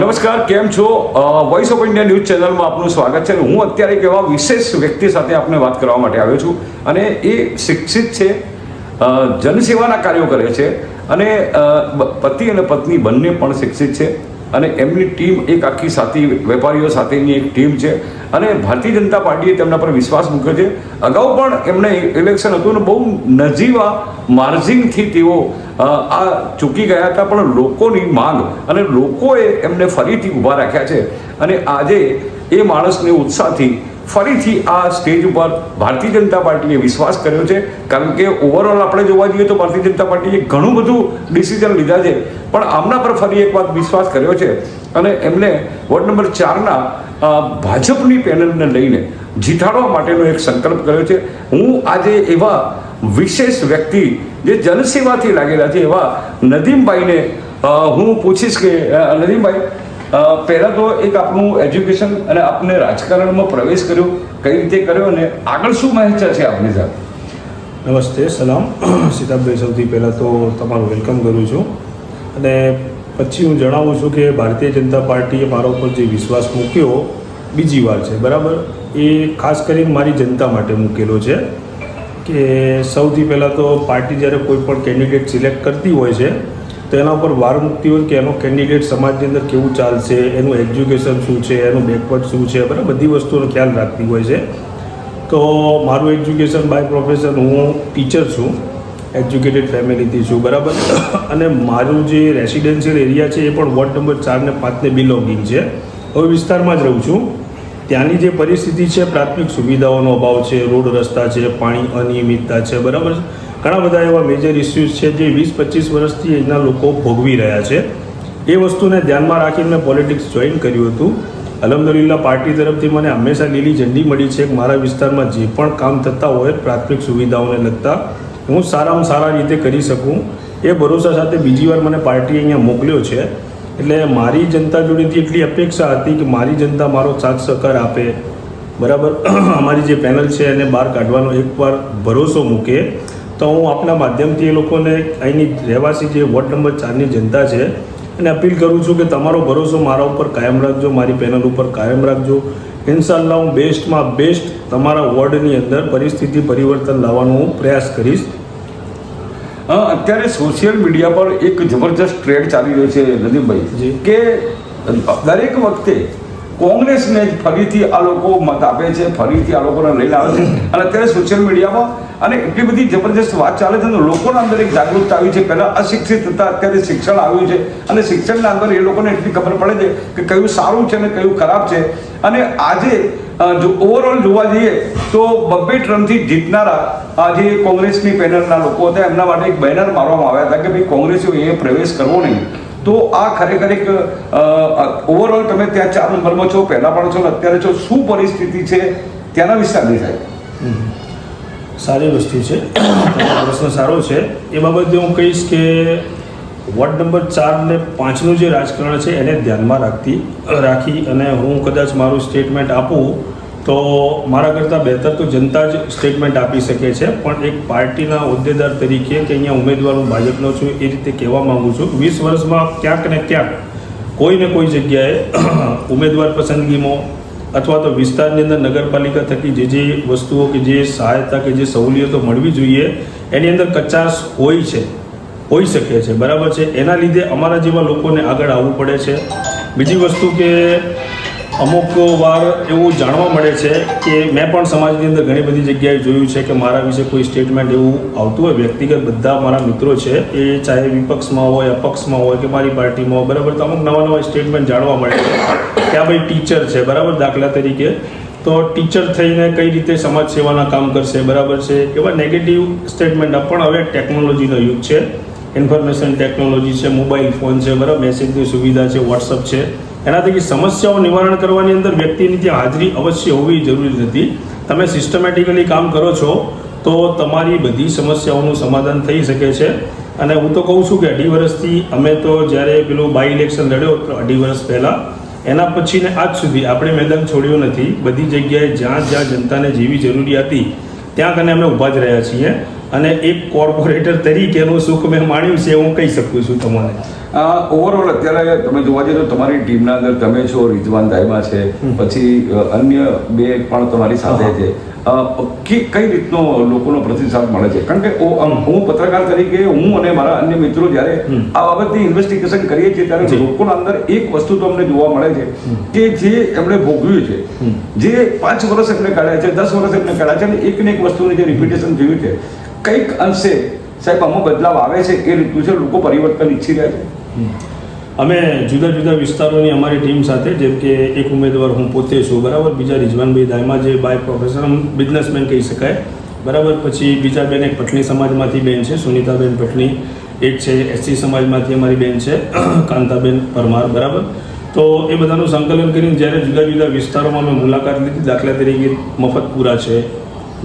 નમસ્કાર, કેમ છો? વોઇસ ઓફ ઇન્ડિયા ન્યૂઝ ચેનલમાં આપનું સ્વાગત છે. હું અત્યારે એક એવા વિશેષ વ્યક્તિ સાથે આપને વાત કરવા માટે આવ્યો છું અને એ શિક્ષિત છે, જનસેવાના કાર્યો કરે છે અને પતિ અને પત્ની બંને પણ શિક્ષિત છે અને એમની ટીમ એક આખી સાથી વેપારીઓ સાથેની એક ટીમ છે અને ભારતીય જનતા પાર્ટીએ તેમના પર વિશ્વાસ મૂક્યો છે. અગાઉ પણ એમને ઇલેક્શન હતું અને બહુ નજીવા માર્જિનથી તેઓ આ ચૂકી ગયા હતા, પણ લોકોની માંગ અને લોકોએ એમને ફરીથી ઊભા રાખ્યા છે અને આજે એ માણસને ઉત્સાહથી ફરીથી આ સ્ટેજ ઉપર ભારતીય જનતા પાર્ટીએ વિશ્વાસ કર્યો છે. કારણ કે ઓવરઓલ આપણે જોવા જઈએ તો ભારતીય જનતા પાર્ટીએ ઘણું બધું ડિસિઝન લીધા છે, પણ આમના પર ફરી એક વાર વિશ્વાસ કર્યો છે અને એમને વોર્ડ નંબર 4ના ભાજપની પેનલને લઈને જીતાડવા માટેનો એક સંકલ્પ કર્યો છે. હું આજે એવા વિશેષ વ્યક્તિ જે જનસેવાથી લાગેલા છે એવા નદીમભાઈને હું પૂછીશ કે નદીમભાઈ, પહેલાં તો એક આપનું એજ્યુકેશન અને આપને રાજકારણમાં પ્રવેશ કર્યો કઈ રીતે કર્યો અને આગળ શું માહિતી છે આપની સાથે? નમસ્તે, સલામ સીતાભાઈ. સૌથી પહેલાં તો તમારું વેલકમ કરું છું અને પછી હું જણાવું છું કે ભારતીય જનતા પાર્ટીએ મારા ઉપર જે વિશ્વાસ મૂક્યો બીજી વાર છે, બરાબર, એ ખાસ કરીને મારી જનતા માટે મૂકેલો છે. કે સૌથી પહેલાં તો પાર્ટી જ્યારે કોઈ પણ કેન્ડિડેટ સિલેક્ટ કરતી હોય છે તો એના ઉપર વાર મૂકતી હોય કે એનો કેન્ડિડેટ સમાજની અંદર કેવું ચાલશે, એનું એજ્યુકેશન શું છે, એનું બેકવર્ડ શું છે, બરાબર, બધી વસ્તુનો ખ્યાલ રાખતી હોય છે. તો મારું એજ્યુકેશન બાય પ્રોફેશન, હું ટીચર છું, એજ્યુકેટેડ ફેમિલીથી છું, બરાબર, અને મારું જે રેસિડેન્શિયલ એરિયા છે એ પણ વોર્ડ નંબર 4 ને 5 ને બિલોંગિંગ છે. હવે વિસ્તારમાં જ રહું છું. ત્યાંની જે પરિસ્થિતિ છે, પ્રાથમિક સુવિધાઓનો અભાવ છે, રોડ રસ્તા છે, પાણી અનિયમિતતા છે, બરાબર, ઘણા બધા એવા મેજર ઇસ્યુઝ છે જે 20-25 વર્ષથી અહીંના લોકો ભોગવી રહ્યા છે. એ વસ્તુને ધ્યાનમાં રાખીને મેં પોલિટિક્સ જોઈન કર્યું હતું. અલ્હમ્દુલિલ્લાહ પાર્ટી તરફથી મને હંમેશા લીલી ઝંડી મળી છે કે મારા વિસ્તારમાં જે પણ કામ થતા હોય પ્રાથમિક સુવિધાઓને લગતા હું સારામાં સારા રીતે કરી શકું. એ ભરોસા સાથે બીજી વાર મને પાર્ટીએ અહીંયા મોકલ્યો છે. એટલે મારી જનતા જોડેથી એટલી અપેક્ષા હતી કે મારી જનતા મારો સાથ સહકાર આપે, બરાબર, અમારી જે પેનલ છે એને બહાર કાઢવાનો એકવાર ભરોસો મૂકે. તો હું આપના માધ્યમથી એ લોકોને અહીંની રહેવાસી જે વોર્ડ નંબર 4ની જનતા છે એને અપીલ કરું છું કે તમારો ભરોસો મારા ઉપર કાયમ રાખજો, મારી પેનલ ઉપર કાયમ રાખજો. ઇન્શાઅલ્લાહ હું બેસ્ટમાં બેસ્ટ તમારા વોર્ડની અંદર પરિસ્થિતિ પરિવર્તન લાવવાનો હું પ્રયાસ કરીશ. અત્યારે સોશિયલ મીડિયા પર એક જબરજસ્ત ટ્રેન્ડ ચાલી રહ્યો છે નદીમભાઈ કે દરેક વખતે કોંગ્રેસને ફરીથી આ લોકો મત આપે છે, ફરીથી આ લોકોને લઈને આવે છે અને અત્યારે સોશિયલ મીડિયામાં અને એટલી બધી જબરજસ્ત વાત ચાલે છે અને લોકોના અંદર એક જાગૃતતા આવી છે. પહેલાં અશિક્ષિત હતા, અત્યારે શિક્ષણ આવ્યું છે અને શિક્ષણના અંદર એ લોકોને એટલી ખબર પડે છે કે કયું સારું છે અને કયું ખરાબ છે. અને આજે જો ઓવરઓલ જોવા જઈએ તો 2 ટર્મથી જીતનારા આ જે કોંગ્રેસની પેનલના લોકો હતા એમના માટે એક બેનર મારવામાં આવ્યા હતા કે ભાઈ કોંગ્રેસીઓએ પ્રવેશ કરવો નહીં. તો આ ખરેખર એક ઓવરઓલ તમે ત્યાં 4 નંબરમાં છો, પહેલાં પણ છો ને અત્યારે છો, શું પરિસ્થિતિ છે ત્યાંના વિસ્તારની સાહેબ? સારી વસ્તુ છે, પ્રશ્ન સારો છે. એ બાબતે હું કહીશ કે વોર્ડ નંબર 4 ને 5નું જે રાજકારણ છે એને ધ્યાનમાં રાખી અને હું કદાચ મારું સ્ટેટમેન્ટ આપું તો મારા કરતાં બહેતર તો જનતા જ સ્ટેટમેન્ટ આપી શકે છે. પણ એક પાર્ટીના હોદ્દેદાર તરીકે કે અહીંયા ઉમેદવાર હું ભાજપનો છું એ રીતે કહેવા માગું છું. 20 વર્ષમાં ક્યાંક ને ક્યાંક કોઈ ને કોઈ જગ્યાએ ઉમેદવાર પસંદગીમાં અથવા તો વિસ્તારની અંદર નગરપાલિકા થકી જે વસ્તુઓ કે જે સહાયતા કે જે સહુલિયતો મળવી જોઈએ એની અંદર કચાશ હોઈ શકે છે, બરાબર છે. એના લીધે અમારા જેવા લોકોને આગળ આવવું પડે છે. બીજી વસ્તુ કે અમુક વાર એવું જાણવા મળે છે કે મેં પણ સમાજની અંદર ઘણી બધી જગ્યાએ જોયું છે કે મારા વિશે કોઈ સ્ટેટમેન્ટ એવું આવતું હોય, વ્યક્તિગત બધા મારા મિત્રો છે એ ચાહે વિપક્ષમાં હોય, અપક્ષમાં હોય કે મારી પાર્ટીમાં હોય, બરાબર, તો અમુક નવા સ્ટેટમેન્ટ જાણવા મળે છે કે આ ભાઈ ટીચર છે, બરાબર, દાખલા તરીકે, તો ટીચર થઈને કઈ રીતે સમાજ સેવાના કામ કરશે, બરાબર છે, એવા નેગેટિવ સ્ટેટમેન્ટ. પણ હવે ટેકનોલોજીનો યુગ છે, ઇન્ફોર્મેશન ટેકનોલોજી છે, મોબાઈલ ફોન છે, બરાબર, મેસેજની સુવિધા છે, વોટ્સઅપ છે, એના થકી સમસ્યાઓ નિવારણ કરવાની અંદર વ્યક્તિની ત્યાં હાજરી અવશ્ય હોવી જરૂરી નથી. તમે સિસ્ટમેટિકલી કામ કરો છો તો તમારી બધી સમસ્યાઓનું સમાધાન થઈ શકે છે. અને હું તો કહું છું કે 2.5 વર્ષથી અમે તો જ્યારે પેલું બાય ઇલેક્શન લડ્યો 2.5 વર્ષ પહેલાં, એના પછી ને આજ સુધી આપણે મેદાન છોડ્યું નથી. બધી જગ્યાએ જ્યાં જનતાને જેવી જરૂરિયાત હતી ત્યાં કને અમે ઊભા જ રહ્યા છીએ. અને એક કોર્પોરેટર તરીકેનું સુખ મેં માણ્યું છે હું કહી શકું છું તમને. ઓવરઓલ અત્યારે તમે જોવા જઈએ તો તમારી ટીમના અંદર તમે છો, રિઝવાન દાયમા છે, પછી અન્ય બે પણ તમારી સાથે છે. કઈ રીતનો લોકોનો પ્રતિસાદ મળે છે? કારણ કે હું પત્રકાર તરીકે હું અને મારા અન્ય મિત્રો જ્યારે આ બાબતની ઇન્વેસ્ટિગેશન કરીએ છીએ ત્યારે લોકોના અંદર એક વસ્તુ તો અમને જોવા મળે છે કે જે એમણે ભોગવ્યું છે, જે 5 વર્ષ એમને કાઢ્યા છે, 10 વર્ષ એમને કાઢ્યા છે, અને એક ને એક વસ્તુની જે રિપીટેશન થયું છે, કંઈક અંશે સાહેબ આમાં બદલાવ આવે છે એ રીતનું છે. લોકો પરિવર્તન ઈચ્છી રહ્યા છે. અમે જુદા જુદા વિસ્તારોની અમારી ટીમ સાથે, જેમ કે એક ઉમેદવાર હું પોતે છું, બરાબર, બીજા રિઝવાનભાઈ દાયમા જે બાય પ્રોફેશન બિઝનેસમેન કહી શકાય, બરાબર, પછી બીજા બેન એક પટણી સમાજમાંથી બેન છે સુનિતાબેન પટણી, એક છે એસસી સમાજમાંથી અમારી બેન છે કાંતાબેન પરમાર, બરાબર. તો એ બધાનું સંકલન કરીને જ્યારે જુદા જુદા વિસ્તારોમાં અમે મુલાકાત લીધી, દાખલા તરીકે મફતપુરા છે,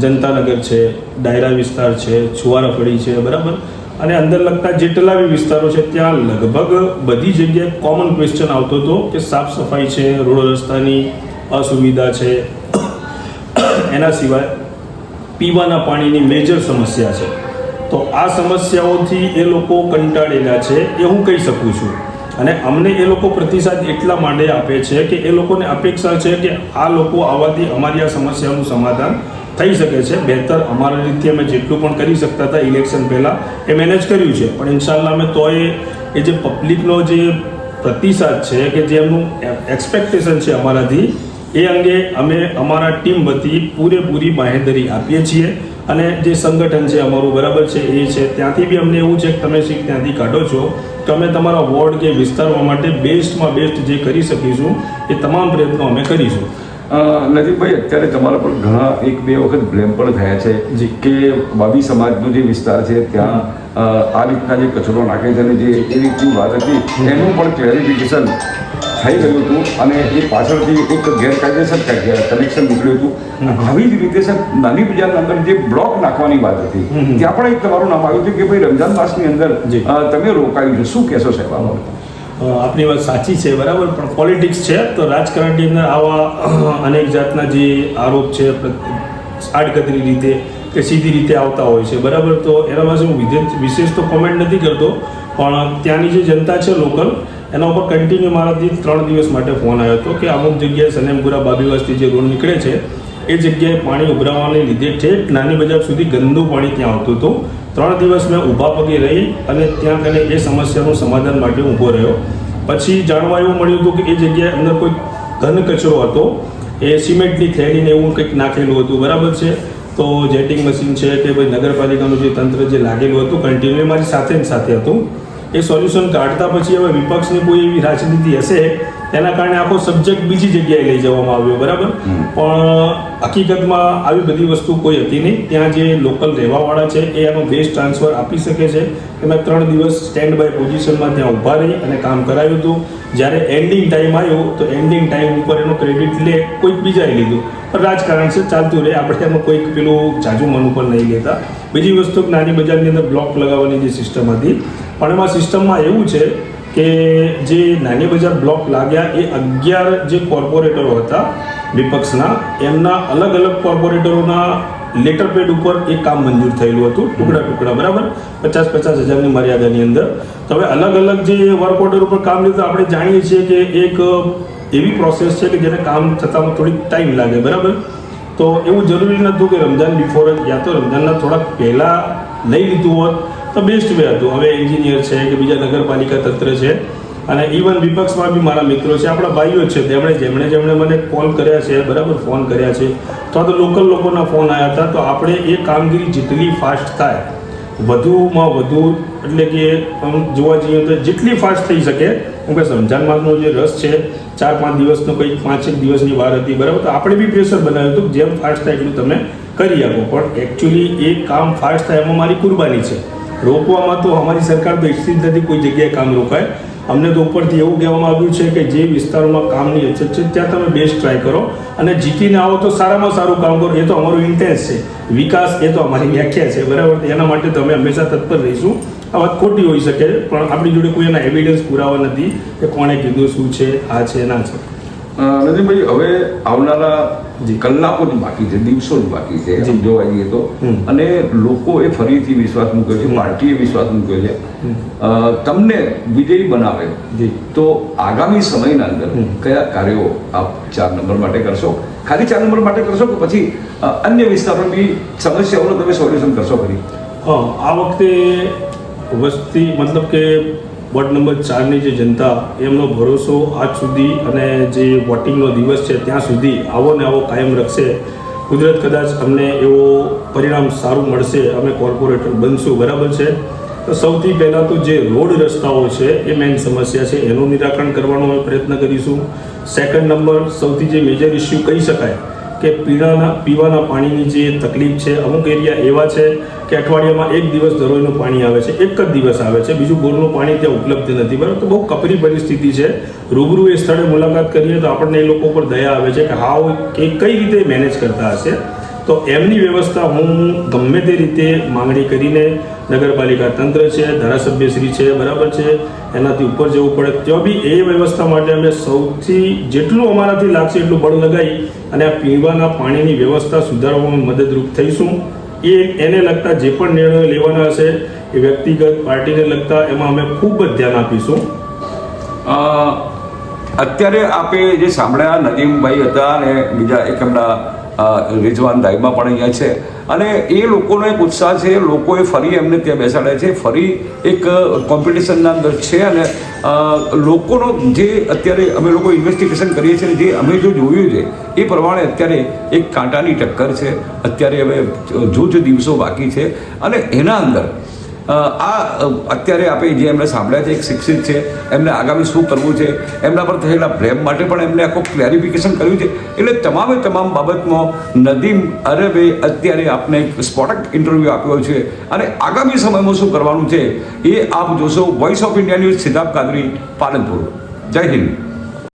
જનતાનગર છે, ડાયરા વિસ્તાર છે, છુવારાફળી છે, બરાબર, અને અંદર લગતા જેટલા બી વિસ્તારો છે ત્યાં લગભગ બધી જગ્યાએ કોમન ક્વેશ્ચન આવતો હતો કે સાફ સફાઈ છે, રોડ રસ્તાની અસુવિધા છે, એના સિવાય પીવાના પાણીની મેજર સમસ્યા છે. તો આ સમસ્યાઓથી એ લોકો કંટાળેલા છે એ હું કહી શકું છું. અને અમને એ લોકો પ્રતિસાદ એટલા માટે આપે છે કે એ લોકોને અપેક્ષા છે કે આ લોકો આવવાથી અમારી આ સમસ્યાનું સમાધાન થઈ શકે છે. બહેતર અમારા રીતે અમે જેટલું પણ કરી શકતા હતા ઇલેક્શન પહેલાં એ મેનેજ કર્યું છે, પણ ઇન્શાલ્લાહ અમે તોય એ જે પબ્લિકનો જે પ્રતિસાદ છે કે જે એમનું એક્સપેક્ટેશન છે અમારાથી, એ અંગે અમે અમારા ટીમ વતી પૂરેપૂરી બાંહેધરી આપીએ છીએ. અને જે સંગઠન છે અમારું, બરાબર છે, એ છે ત્યાંથી બી અમને એવું છે કે તમે સીટ ત્યાંથી કાઢો છો કે અમે તમારા વોર્ડ કે વિસ્તારમાં માટે બેસ્ટમાં બેસ્ટ જે કરી શકીશું એ તમામ પ્રયત્નો અમે કરીશું. નજીકભાઈ, અત્યારે તમારા પર ઘણા 1-2 વખત બ્લેમ પણ થયા છે કે વાબી સમાજનો જે વિસ્તાર છે ત્યાં આ રીતના જે કચરો નાખે છે અને જે એ રીતની વાત હતી એનું પણ ક્લેરિફિકેશન થઈ ગયું હતું અને એ પાછળથી એક ગેરકાયદેસર કનેક્શન નીકળ્યું હતું. આવી જ રીતે સર નાની બજારની અંદર જે બ્લોક નાખવાની વાત હતી ત્યાં પણ એક તમારું નામ આવ્યું હતું કે ભાઈ રમજાન માસની અંદર તમે રોકાયું છે. શું કહેશો સાહેબ આ બાબતે? આપની વાત સાચી છે, બરાબર, પણ પોલિટિક્સ છે તો રાજકારણની અંદર આવા અનેક જાતના જે આરોપ છે આડકતરી રીતે કે સીધી રીતે આવતા હોય છે, બરાબર. તો એના પાસે હું વિશેષ તો કોમેન્ટ નથી કરતો, પણ ત્યાંની જે જનતા છે લોકલ, એના ઉપર કન્ટિન્યુ મારાથી 3 દિવસ માટે ફોન આવ્યો હતો કે અમુક જગ્યાએ સનેમપુરા બાબીવાસથી જે રોડ નીકળે છે એ જગ્યાએ પાણી ઉભરાવાને લીધે ઠેઠ નાની બજાર સુધી ગંદુ પાણી ત્યાં આવતું હતું. 3 દિવસ મેં ઊભા પગે રહી અને ત્યાં કને એ સમસ્યાનું સમાધાન માટે ઊભો રહ્યો. પછી જાણવા એવું મળ્યું હતું કે એ જગ્યાએ અંદર કોઈ ઘન કચરો હતો, એ સિમેન્ટની થેલીને એવું કંઈક નાખેલું હતું, બરાબર છે. તો જેટિંગ મશીન છે કે ભાઈ નગરપાલિકાનું જે તંત્ર જે લાગેલું હતું કન્ટિન્યુ મારી સાથે ને સાથે હતું. એ સોલ્યુશન કાઢતા પછી હવે વિપક્ષની કોઈ એવી રાજનીતિ હશે એના કારણે આખો સબ્જેક્ટ બીજી જગ્યાએ લઈ જવામાં આવ્યો, બરાબર. પણ હકીકતમાં આવી બધી વસ્તુ કોઈ હતી નહીં. ત્યાં જે લોકલ રહેવાવાળા છે એ એનો બેસ્ટ ટ્રાન્સફર આપી શકે છે કે મેં 3 દિવસ સ્ટેન્ડ બાય પોઝિશનમાં ત્યાં ઊભા રહી અને કામ કરાવ્યું હતું. જ્યારે એન્ડિંગ ટાઈમ આવ્યો તો એન્ડિંગ ટાઈમ ઉપર એનો ક્રેડિટ લે કોઈક બીજાએ લીધું. પણ રાજકારણ છે, ચાલતું રહે, આપણે એમાં કોઈક પેલું જાજુ મન ઉપર નહીં લેતા. બીજી વસ્તુ નાની બજારની અંદર બ્લોક લગાવવાની જે સિસ્ટમ હતી, પણ એમાં સિસ્ટમમાં એવું છે કે જે નાની બજાર બ્લોક લાગ્યા એ 11 જે કોર્પોરેટરો હતા વિપક્ષના, એમના અલગ અલગ કોર્પોરેટરોના લેટર પેડ ઉપર એ કામ મંજૂર થયેલું હતું, ટુકડા, બરાબર, 50-50 હજારની મર્યાદાની અંદર. તો હવે અલગ અલગ જે વર્ક ઓર્ડર ઉપર કામ લીધું, આપણે જાણીએ છીએ કે એક એવી પ્રોસેસ છે કે જેને કામ થતાં થોડીક ટાઈમ લાગે, બરાબર. તો એવું જરૂરી નહોતું કે રમજાન બિફોર જ યા તો રમજાનના થોડાક પહેલાં લઈ લીધું હોત તો બેસ્ટ વે હતું. હવે એન્જિનિયર છે કે બીજા નગરપાલિકા તંત્ર છે અને ઇવન વિપક્ષમાં બી મારા મિત્રો છે, આપણા ભાઈઓ છે, જેમણે મને કોલ કર્યા છે, બરાબર, ફોન કર્યા છે, તો લોકલ લોકોના ફોન આવ્યા હતા. તો આપણે એ કામગીરી જેટલી ફાસ્ટ થાય, વધુમાં વધુ, એટલે કે જોવા જઈએ તો જેટલી ફાસ્ટ થઈ શકે, કેમ કે રમજાન માસનો જે રસ છે 4-5 દિવસનો, કંઈક 5-1 દિવસની વાર હતી, બરાબર. તો આપણે બી પ્રેશર બનાવ્યું હતું જેમ ફાસ્ટ થાય એટલું તમે કરી આપો. પણ એકચ્યુઅલી એ કામ ફાસ્ટ થાય એમાં મારી કુરબાની છે. રોકવામાં તો અમારી સરકાર તો ઈચ્છતી જ નથી કોઈ જગ્યાએ કામ રોકાય. અમને તો ઉપરથી એવું કહેવામાં આવ્યું છે કે જે વિસ્તારોમાં કામની અછત છે ત્યાં તમે બેસ્ટ ટ્રાય કરો અને જીતીને આવો તો સારામાં સારું કામ કરો. એ તો અમારું ઇન્ટેન્સ છે. વિકાસ એ તો અમારી વ્યાખ્યા છે, બરાબર. એના માટે તો અમે હંમેશા તત્પર રહીશું. આ વાત ખોટી હોઈ શકે, પણ આપણી જોડે કોઈ એના એવિડન્સ પુરાવા નથી કે કોણે કીધું, શું છે, આ છે, ના છે. નજીકભાઈ, હવે આવનારા જી. કલાકો જ બાકી છે, દિવસો જ બાકી છે જી. એમ જોવા જઈએ તો. અને લોકોએ ફરીથી વિશ્વાસ મૂક્યો છે, પાર્ટીએ વિશ્વાસ મૂક્યો છે. તમને વિજયી બનાવે જી. તો આગામી સમયના અંદર કયા કાર્યો આપ 4 નંબર માટે કરશો? ખાલી 4 નંબર માટે કરશો કે પછી અન્ય વિસ્તારોની સમસ્યાઓનું તમે સોલ્યુશન કરશો ખરી? હા, આ વખતે વસ્તી મતલબ કે વોર્ડ નંબર 4ની જે જનતા એમનો ભરોસો આજ સુધી અને જે વોટિંગનો દિવસ છે ત્યાં સુધી આવો ને આવો કાયમ રાખશે. કુદરત કદાચ અમને એવો પરિણામ સારું મળશે, અમે કોર્પોરેટર બનશું, બરાબર છે. તો સૌથી પહેલાં તો જે રોડ રસ્તાઓ છે એ મેઇન સમસ્યા છે, એનું નિરાકરણ કરવાનો અમે પ્રયત્ન કરીશું. સેકન્ડ નંબર, સૌથી જે મેજર ઇસ્યુ કહી શકાય કે પીવાના પાણીની જે તકલીફ છે, અમુક એરિયા એવા છે કે અઠવાડિયામાં એક દિવસ દરરોજનું પાણી આવે છે, એક જ દિવસ આવે છે, બીજું બોરનું પાણી ત્યાં ઉપલબ્ધ નથી, બરાબર. તો બહુ કપરી પરિસ્થિતિ છે. રૂબરૂ એ સ્થળે મુલાકાત કરીએ તો આપણને એ લોકો પર દયા આવે છે કે હાવ કે કઈ રીતે મેનેજ કરતા હશે. તો એમની વ્યવસ્થા હું ગમે તે રીતે માંગણી કરીને નગરપાલિકા તંત્ર છે, ધારાસભ્યશ્રી છે, બરાબર છે, એનાથી ઉપર જવું પડે તો બી એ વ્યવસ્થા માટે અમે સૌથી જેટલું અમારાથી લાગશે એટલું બળ લગાવી અને આ પીવાના પાણીની વ્યવસ્થા સુધારવામાં મદદરૂપ થઈશું. એને લગતા જે પણ નિર્ણયો લેવાના હશે એ વ્યક્તિગત પાર્ટીને લગતા એમાં અમે ખૂબ જ ધ્યાન આપીશું. અત્યારે આપે જે સાંભળ્યા નદીમભાઈ હતા અને બીજા એક એમના રિઝવાન દાઈબા પણ અહીંયા છે, અને એ લોકોનો એક ઉત્સાહ છે, લોકોએ ફરી એમને ત્યાં બેસાડ્યા છે, ફરી એક કોમ્પિટિશનના અંદર છે. અને લોકોનો જે અત્યારે અમે લોકો ઇન્વેસ્ટિગેશન કરીએ છીએ, જે અમે જો જોયું છે એ પ્રમાણે અત્યારે એક કાંટાની ટક્કર છે. અત્યારે હવે જૂજ દિવસો બાકી છે અને એના અંદર અત્યારે આપણે જે એમને સાંભળ્યા છે એક શિક્ષિત છે, એમને આગામી શું કરવું છે, એમના પર થયેલા બ્લેમ માટે પણ એમને આખું ક્લેરિફિકેશન કર્યું છે. એટલે તમામ બાબતમાં નદીમ અરબે અત્યારે આપને એક સ્પોટક ઇન્ટરવ્યૂ આપ્યો છે અને આગામી સમયમાં શું કરવાનું છે એ આપ જોશો. Voice of India News, Siddharth Qadri, Palanpur. જય હિન્દ.